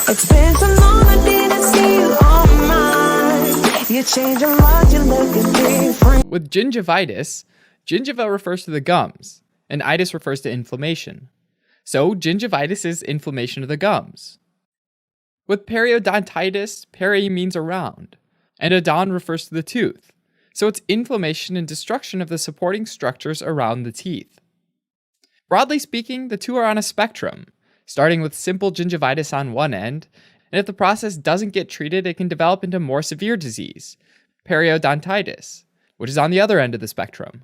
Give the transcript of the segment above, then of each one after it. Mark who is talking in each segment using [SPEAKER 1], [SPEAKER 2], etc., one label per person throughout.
[SPEAKER 1] It's been so long I didn't see you on mine. You're changing what you're looking different.
[SPEAKER 2] With gingivitis, gingiva refers to the gums, and itis refers to inflammation. So gingivitis is inflammation of the gums. With periodontitis, peri means around, and odon refers to the tooth. So it's inflammation and destruction of the supporting structures around the teeth. Broadly speaking, the two are on a spectrum, starting with simple gingivitis on one end, and if the process doesn't get treated, it can develop into more severe disease, periodontitis, which is on the other end of the spectrum.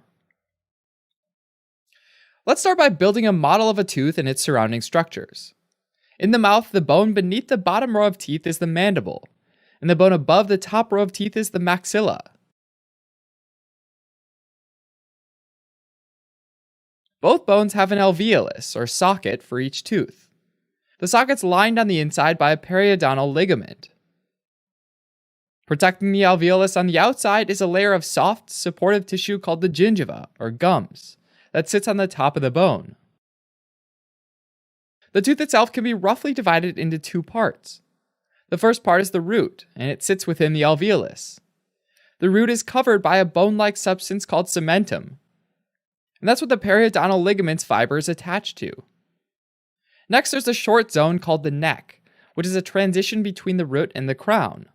[SPEAKER 2] Let's start by building a model of a tooth and its surrounding structures. In the mouth, the bone beneath the bottom row of teeth is the mandible, and the bone above the top row of teeth is the maxilla. Both bones have an alveolus, or socket, for each tooth. The socket's lined on the inside by a periodontal ligament. Protecting the alveolus on the outside is a layer of soft, supportive tissue called the gingiva, or gums, that sits on the top of the bone. The tooth itself can be roughly divided into two parts. The first part is the root, and it sits within the alveolus. The root is covered by a bone-like substance called cementum, and that's what the periodontal ligament's fiber is attached to. Next, there's a short zone called the neck, which is a transition between the root and the crown.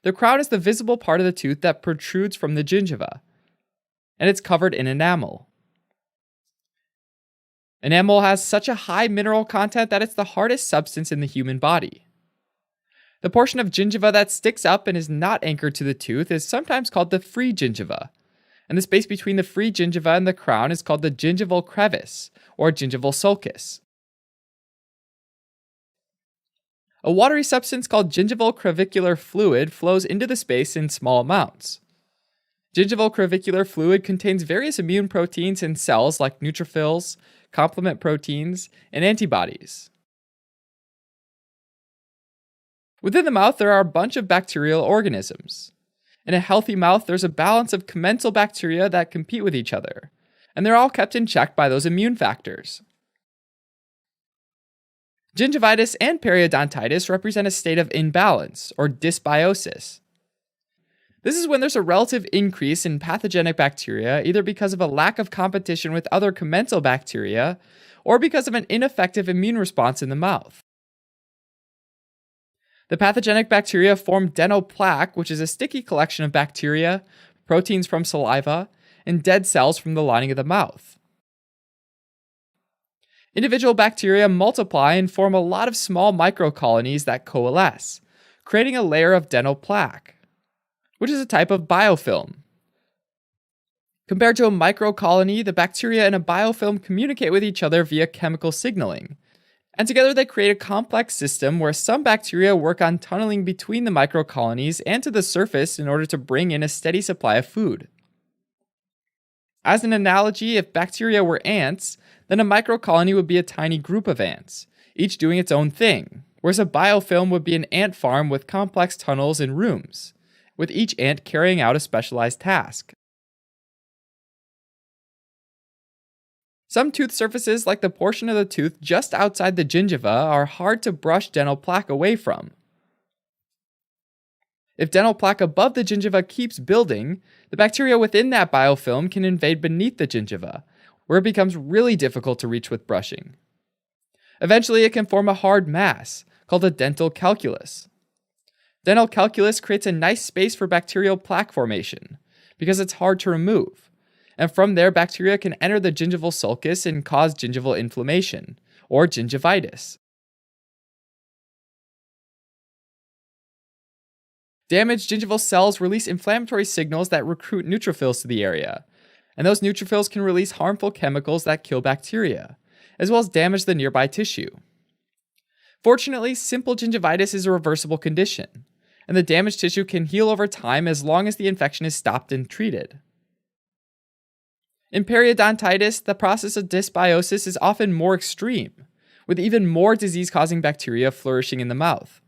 [SPEAKER 2] The crown is the visible part of the tooth that protrudes from the gingiva, and it's covered in enamel. Enamel has such a high mineral content that it's the hardest substance in the human body. The portion of gingiva that sticks up and is not anchored to the tooth is sometimes called the free gingiva, and the space between the free gingiva and the crown is called the gingival crevice, or gingival sulcus. A watery substance called gingival crevicular fluid flows into the space in small amounts. Gingival crevicular fluid contains various immune proteins in cells like neutrophils, complement proteins, and antibodies. Within the mouth, there are a bunch of bacterial organisms. In a healthy mouth, there's a balance of commensal bacteria that compete with each other, and they're all kept in check by those immune factors. Gingivitis and periodontitis represent a state of imbalance, or dysbiosis. This is when there's a relative increase in pathogenic bacteria, either because of a lack of competition with other commensal bacteria, or because of an ineffective immune response in the mouth. The pathogenic bacteria form dental plaque, which is a sticky collection of bacteria, proteins from saliva, and dead cells from the lining of the mouth. Individual bacteria multiply and form a lot of small microcolonies that coalesce, creating a layer of dental plaque, which is a type of biofilm. Compared to a microcolony, the bacteria in a biofilm communicate with each other via chemical signaling, and together they create a complex system where some bacteria work on tunneling between the microcolonies and to the surface in order to bring in a steady supply of food. As an analogy, if bacteria were ants, then a microcolony would be a tiny group of ants, each doing its own thing, whereas a biofilm would be an ant farm with complex tunnels and rooms, with each ant carrying out a specialized task. Some tooth surfaces, like the portion of the tooth just outside the gingiva, are hard to brush dental plaque away from. If dental plaque above the gingiva keeps building, the bacteria within that biofilm can invade beneath the gingiva, where it becomes really difficult to reach with brushing. Eventually, it can form a hard mass, called a dental calculus. Dental calculus creates a nice space for bacterial plaque formation, because it's hard to remove. And from there, bacteria can enter the gingival sulcus and cause gingival inflammation, or gingivitis. Damaged gingival cells release inflammatory signals that recruit neutrophils to the area, and those neutrophils can release harmful chemicals that kill bacteria, as well as damage the nearby tissue. Fortunately, simple gingivitis is a reversible condition, and the damaged tissue can heal over time as long as the infection is stopped and treated. In periodontitis, the process of dysbiosis is often more extreme, with even more disease-causing bacteria flourishing in the mouth.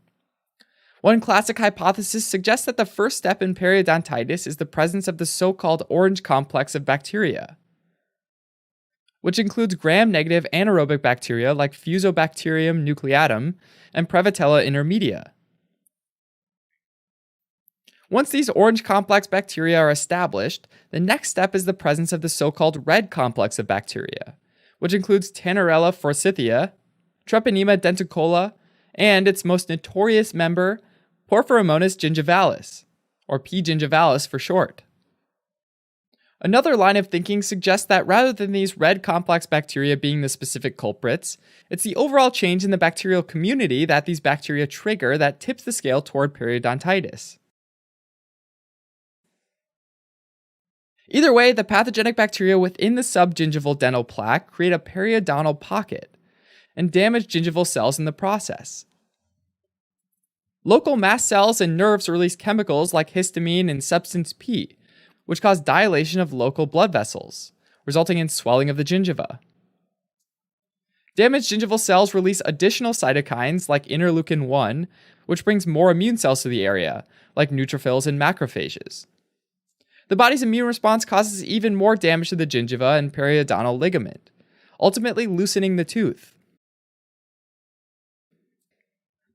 [SPEAKER 2] One classic hypothesis suggests that the first step in periodontitis is the presence of the so-called orange complex of bacteria. which includes gram-negative anaerobic bacteria like Fusobacterium nucleatum and Prevotella intermedia. Once these orange complex bacteria are established, the next step is the presence of the so-called red complex of bacteria, which includes Tannarella forsythia, Treponema denticola, and its most notorious member, Porphyromonas gingivalis, or P. gingivalis for short. Another line of thinking suggests that rather than these red complex bacteria being the specific culprits, it's the overall change in the bacterial community that these bacteria trigger that tips the scale toward periodontitis. Either way, the pathogenic bacteria within the subgingival dental plaque create a periodontal pocket and damage gingival cells in the process. Local mast cells and nerves release chemicals like histamine and substance P, which cause dilation of local blood vessels, resulting in swelling of the gingiva. Damaged gingival cells release additional cytokines like interleukin 1, which brings more immune cells to the area, like neutrophils and macrophages. The body's immune response causes even more damage to the gingiva and periodontal ligament, ultimately loosening the tooth.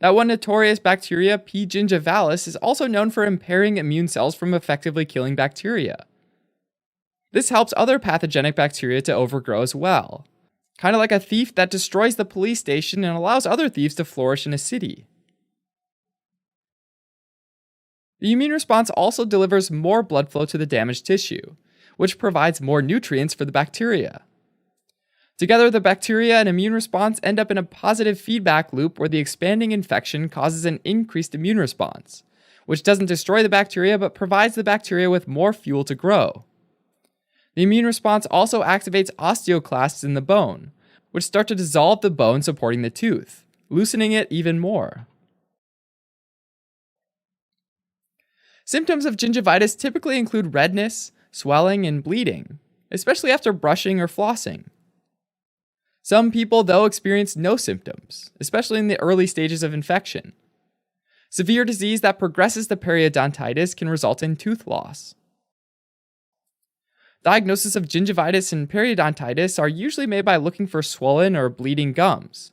[SPEAKER 2] That one notorious bacteria, P. gingivalis, is also known for impairing immune cells from effectively killing bacteria. This helps other pathogenic bacteria to overgrow as well, kind of like a thief that destroys the police station and allows other thieves to flourish in a city. The immune response also delivers more blood flow to the damaged tissue, which provides more nutrients for the bacteria. Together, the bacteria and immune response end up in a positive feedback loop where the expanding infection causes an increased immune response, which doesn't destroy the bacteria but provides the bacteria with more fuel to grow. The immune response also activates osteoclasts in the bone, which start to dissolve the bone supporting the tooth, loosening it even more. Symptoms of gingivitis typically include redness, swelling, and bleeding, especially after brushing or flossing. Some people, though, experience no symptoms, especially in the early stages of infection. Severe disease that progresses to periodontitis can result in tooth loss. Diagnosis of gingivitis and periodontitis are usually made by looking for swollen or bleeding gums,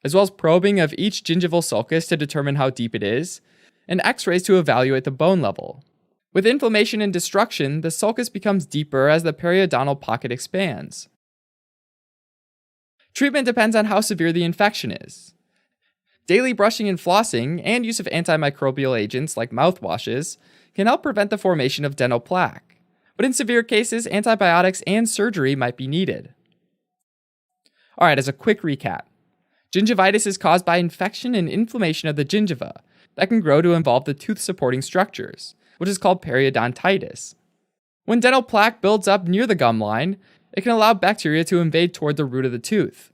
[SPEAKER 2] as well as probing of each gingival sulcus to determine how deep it is, and x-rays to evaluate the bone level. With inflammation and destruction, the sulcus becomes deeper as the periodontal pocket expands. Treatment depends on how severe the infection is. Daily brushing and flossing, and use of antimicrobial agents like mouthwashes, can help prevent the formation of dental plaque, but in severe cases, antibiotics and surgery might be needed. Alright, as a quick recap, gingivitis is caused by infection and inflammation of the gingiva that can grow to involve the tooth-supporting structures, which is called periodontitis. When dental plaque builds up near the gum line, it can allow bacteria to invade toward the root of the tooth.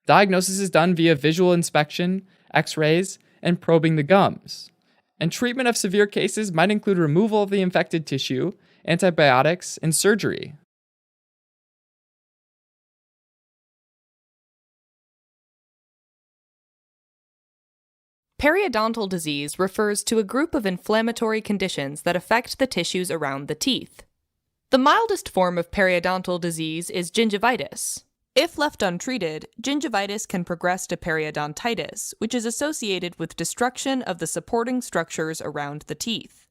[SPEAKER 2] Diagnosis is done via visual inspection, x-rays, and probing the gums. And treatment of severe cases might include removal of the infected tissue, antibiotics, and surgery.
[SPEAKER 3] Periodontal disease refers to a group of inflammatory conditions that affect the tissues around the teeth. The mildest form of periodontal disease is gingivitis. If left untreated, gingivitis can progress to periodontitis, which is associated with destruction of the supporting structures around the teeth.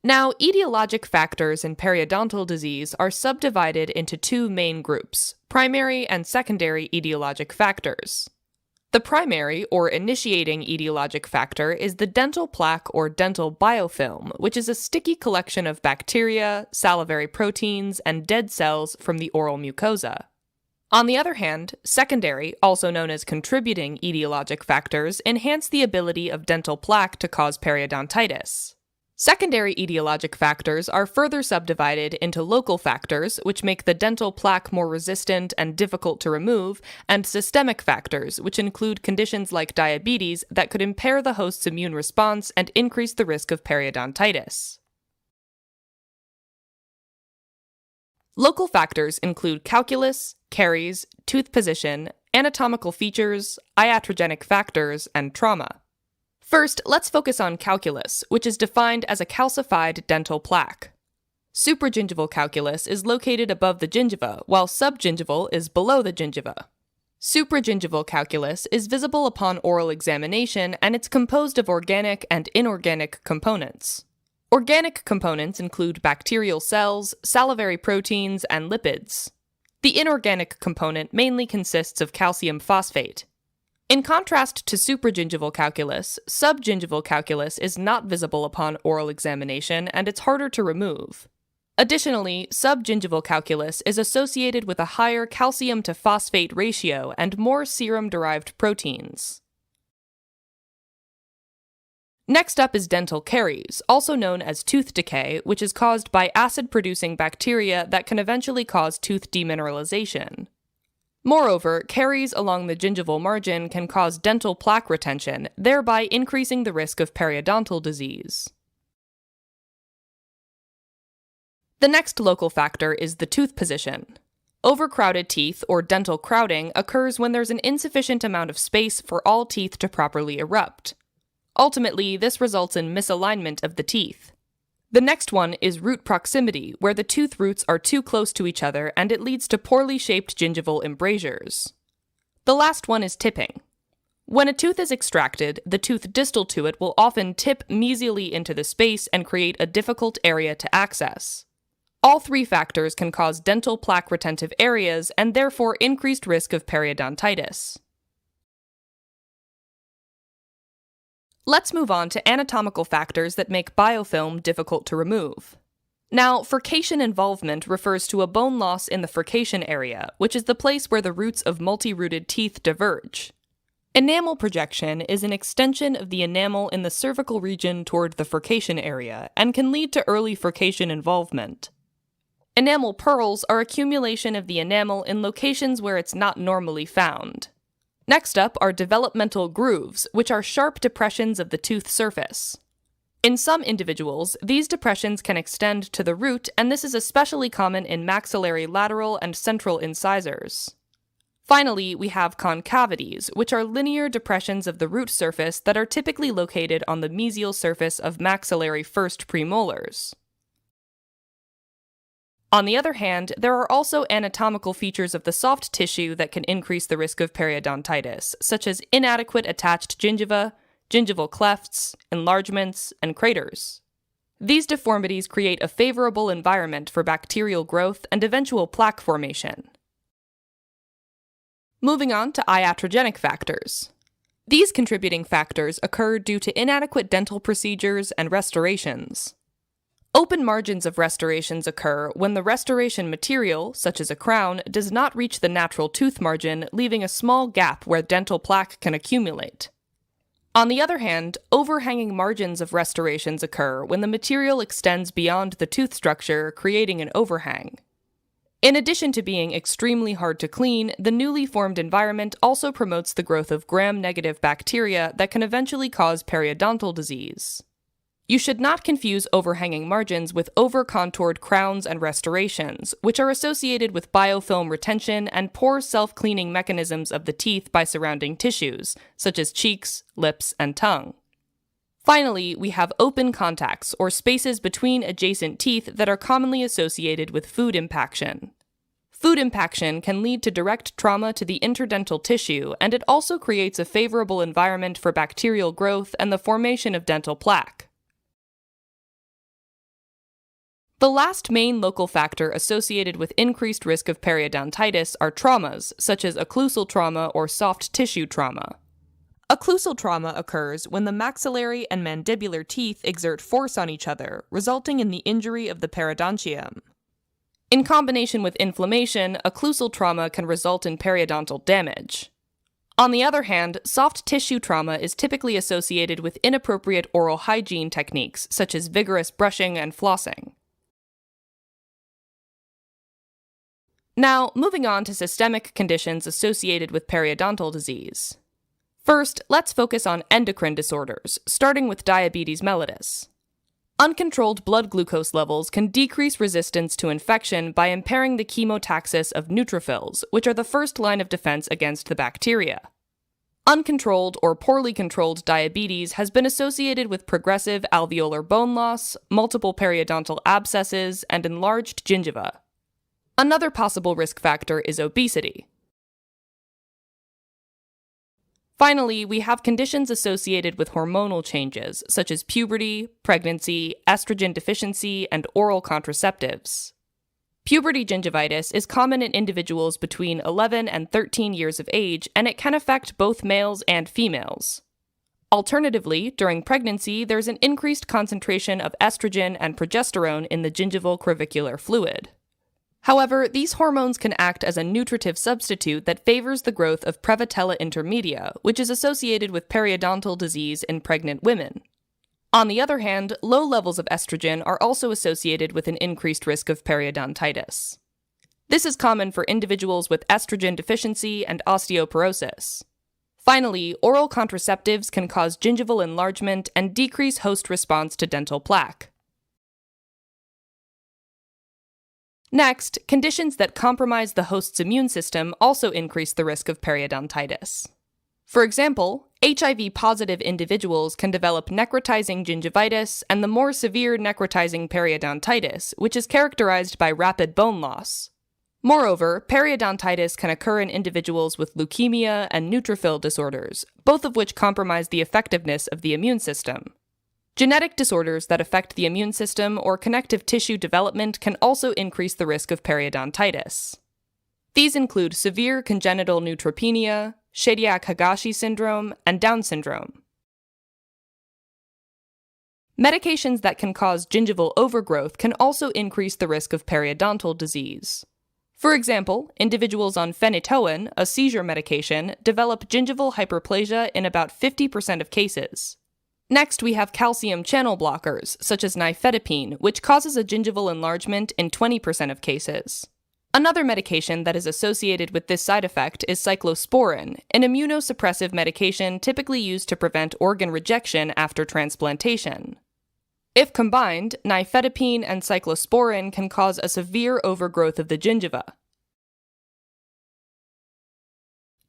[SPEAKER 3] Now, etiologic factors in periodontal disease are subdivided into two main groups, primary and secondary etiologic factors. The primary, or initiating etiologic factor is the dental plaque or dental biofilm, which is a sticky collection of bacteria, salivary proteins, and dead cells from the oral mucosa. On the other hand, secondary, also known as contributing etiologic factors, enhance the ability of dental plaque to cause periodontitis. Secondary etiologic factors are further subdivided into local factors, which make the dental plaque more resistant and difficult to remove, and systemic factors, which include conditions like diabetes that could impair the host's immune response and increase the risk of periodontitis. Local factors include calculus, caries, tooth position, anatomical features, iatrogenic factors, and trauma. First, let's focus on calculus, which is defined as a calcified dental plaque. Supragingival calculus is located above the gingiva, while subgingival is below the gingiva. Supragingival calculus is visible upon oral examination, and it's composed of organic and inorganic components. Organic components include bacterial cells, salivary proteins, and lipids. The inorganic component mainly consists of calcium phosphate. In contrast to supragingival calculus, subgingival calculus is not visible upon oral examination, and it's harder to remove. Additionally, subgingival calculus is associated with a higher calcium to phosphate ratio and more serum-derived proteins. Next up is dental caries, also known as tooth decay, which is caused by acid-producing bacteria that can eventually cause tooth demineralization. Moreover, caries along the gingival margin can cause dental plaque retention, thereby increasing the risk of periodontal disease. The next local factor is the tooth position. Overcrowded teeth, or dental crowding, occurs when there's an insufficient amount of space for all teeth to properly erupt. Ultimately, this results in misalignment of the teeth. The next one is root proximity, where the tooth roots are too close to each other and it leads to poorly shaped gingival embrasures. The last one is tipping. When a tooth is extracted, the tooth distal to it will often tip mesially into the space and create a difficult area to access. All three factors can cause dental plaque retentive areas and therefore increased risk of periodontitis. Let's move on to anatomical factors that make biofilm difficult to remove. Now, furcation involvement refers to a bone loss in the furcation area, which is the place where the roots of multi-rooted teeth diverge. Enamel projection is an extension of the enamel in the cervical region toward the furcation area and can lead to early furcation involvement. Enamel pearls are accumulation of the enamel in locations where it's not normally found. Next up are developmental grooves, which are sharp depressions of the tooth surface. In some individuals, these depressions can extend to the root, and this is especially common in maxillary lateral and central incisors. Finally, we have concavities, which are linear depressions of the root surface that are typically located on the mesial surface of maxillary first premolars. On the other hand, there are also anatomical features of the soft tissue that can increase the risk of periodontitis, such as inadequate attached gingiva, gingival clefts, enlargements, and craters. These deformities create a favorable environment for bacterial growth and eventual plaque formation. Moving on to iatrogenic factors. These contributing factors occur due to inadequate dental procedures and restorations. Open margins of restorations occur when the restoration material, such as a crown, does not reach the natural tooth margin, leaving a small gap where dental plaque can accumulate. On the other hand, overhanging margins of restorations occur when the material extends beyond the tooth structure, creating an overhang. In addition to being extremely hard to clean, the newly formed environment also promotes the growth of gram-negative bacteria that can eventually cause periodontal disease. You should not confuse overhanging margins with over-contoured crowns and restorations, which are associated with biofilm retention and poor self-cleaning mechanisms of the teeth by surrounding tissues, such as cheeks, lips, and tongue. Finally, we have open contacts, or spaces between adjacent teeth that are commonly associated with food impaction. Food impaction can lead to direct trauma to the interdental tissue, and it also creates a favorable environment for bacterial growth and the formation of dental plaque. The last main local factor associated with increased risk of periodontitis are traumas, such as occlusal trauma or soft tissue trauma. Occlusal trauma occurs when the maxillary and mandibular teeth exert force on each other, resulting in the injury of the periodontium. In combination with inflammation, occlusal trauma can result in periodontal damage. On the other hand, soft tissue trauma is typically associated with inappropriate oral hygiene techniques, such as vigorous brushing and flossing. Now, moving on to systemic conditions associated with periodontal disease. First, let's focus on endocrine disorders, starting with diabetes mellitus. Uncontrolled blood glucose levels can decrease resistance to infection by impairing the chemotaxis of neutrophils, which are the first line of defense against the bacteria. Uncontrolled or poorly controlled diabetes has been associated with progressive alveolar bone loss, multiple periodontal abscesses, and enlarged gingiva. Another possible risk factor is obesity. Finally, we have conditions associated with hormonal changes, such as puberty, pregnancy, estrogen deficiency, and oral contraceptives. Puberty gingivitis is common in individuals between 11 and 13 years of age, and it can affect both males and females. Alternatively, during pregnancy, there's an increased concentration of estrogen and progesterone in the gingival crevicular fluid. However, these hormones can act as a nutritive substitute that favors the growth of Prevotella intermedia, which is associated with periodontal disease in pregnant women. On the other hand, low levels of estrogen are also associated with an increased risk of periodontitis. This is common for individuals with estrogen deficiency and osteoporosis. Finally, oral contraceptives can cause gingival enlargement and decrease host response to dental plaque. Next, conditions that compromise the host's immune system also increase the risk of periodontitis. For example, HIV-positive individuals can develop necrotizing gingivitis and the more severe necrotizing periodontitis, which is characterized by rapid bone loss. Moreover, periodontitis can occur in individuals with leukemia and neutrophil disorders, both of which compromise the effectiveness of the immune system. Genetic disorders that affect the immune system or connective tissue development can also increase the risk of periodontitis. These include severe congenital neutropenia, Shediac-Higashi syndrome, and Down syndrome. Medications that can cause gingival overgrowth can also increase the risk of periodontal disease. For example, individuals on phenytoin, a seizure medication, develop gingival hyperplasia in about 50% of cases. Next, we have calcium channel blockers, such as nifedipine, which causes a gingival enlargement in 20% of cases. Another medication that is associated with this side effect is cyclosporin, an immunosuppressive medication typically used to prevent organ rejection after transplantation. If combined, nifedipine and cyclosporin can cause a severe overgrowth of the gingiva.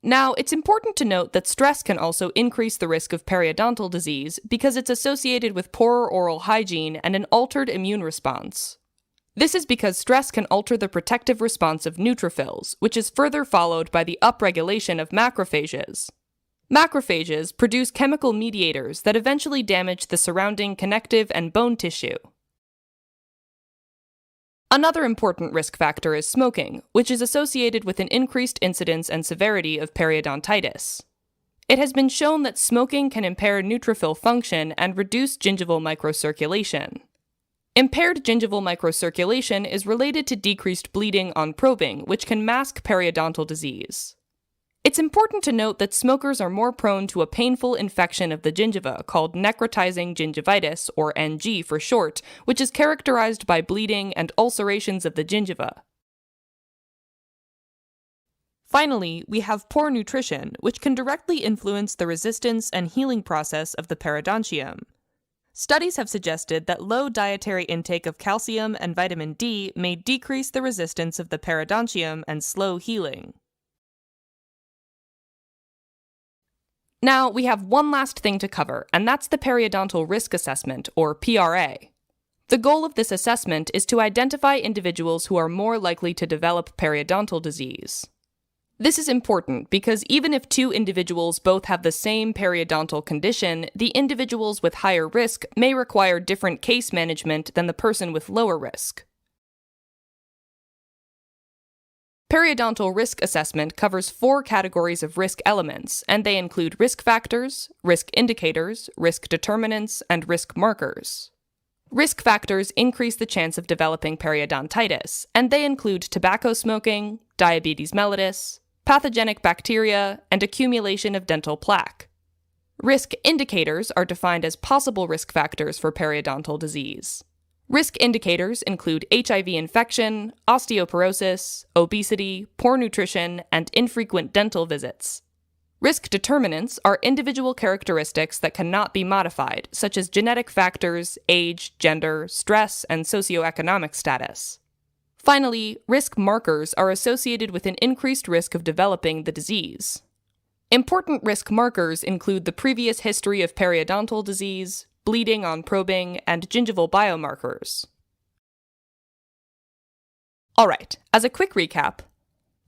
[SPEAKER 3] Now, it's important to note that stress can also increase the risk of periodontal disease because it's associated with poorer oral hygiene and an altered immune response. This is because stress can alter the protective response of neutrophils, which is further followed by the upregulation of macrophages. Macrophages produce chemical mediators that eventually damage the surrounding connective and bone tissue. Another important risk factor is smoking, which is associated with an increased incidence and severity of periodontitis. It has been shown that smoking can impair neutrophil function and reduce gingival microcirculation. Impaired gingival microcirculation is related to decreased bleeding on probing, which can mask periodontal disease. It's important to note that smokers are more prone to a painful infection of the gingiva called necrotizing gingivitis, or NG for short, which is characterized by bleeding and ulcerations of the gingiva. Finally, we have poor nutrition, which can directly influence the resistance and healing process of the periodontium. Studies have suggested that low dietary intake of calcium and vitamin D may decrease the resistance of the periodontium and slow healing. Now, we have one last thing to cover, and that's the periodontal risk assessment, or PRA. The goal of this assessment is to identify individuals who are more likely to develop periodontal disease. This is important because even if two individuals both have the same periodontal condition, the individuals with higher risk may require different case management than the person with lower risk. Periodontal risk assessment covers 4 categories of risk elements, and they include risk factors, risk indicators, risk determinants, and risk markers. Risk factors increase the chance of developing periodontitis, and they include tobacco smoking, diabetes mellitus, pathogenic bacteria, and accumulation of dental plaque. Risk indicators are defined as possible risk factors for periodontal disease. Risk indicators include HIV infection, osteoporosis, obesity, poor nutrition, and infrequent dental visits. Risk determinants are individual characteristics that cannot be modified, such as genetic factors, age, gender, stress, and socioeconomic status. Finally, risk markers are associated with an increased risk of developing the disease. Important risk markers include the previous history of periodontal disease, bleeding on probing, and gingival biomarkers. Alright, as a quick recap,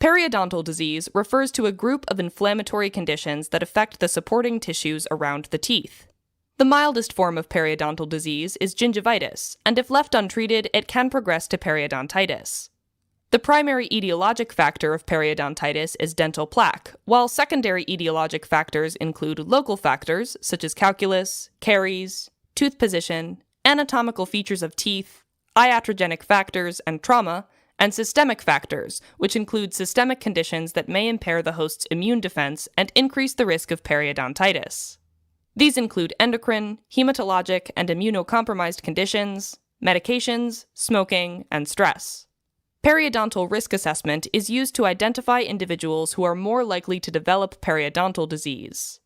[SPEAKER 3] periodontal disease refers to a group of inflammatory conditions that affect the supporting tissues around the teeth. The mildest form of periodontal disease is gingivitis, and if left untreated, it can progress to periodontitis. The primary etiologic factor of periodontitis is dental plaque, while secondary etiologic factors include local factors such as calculus, caries, tooth position, anatomical features of teeth, iatrogenic factors, and trauma, and systemic factors, which include systemic conditions that may impair the host's immune defense and increase the risk of periodontitis. These include endocrine, hematologic, and immunocompromised conditions, medications, smoking, and stress. Periodontal risk assessment is used to identify individuals who are more likely to develop periodontal disease.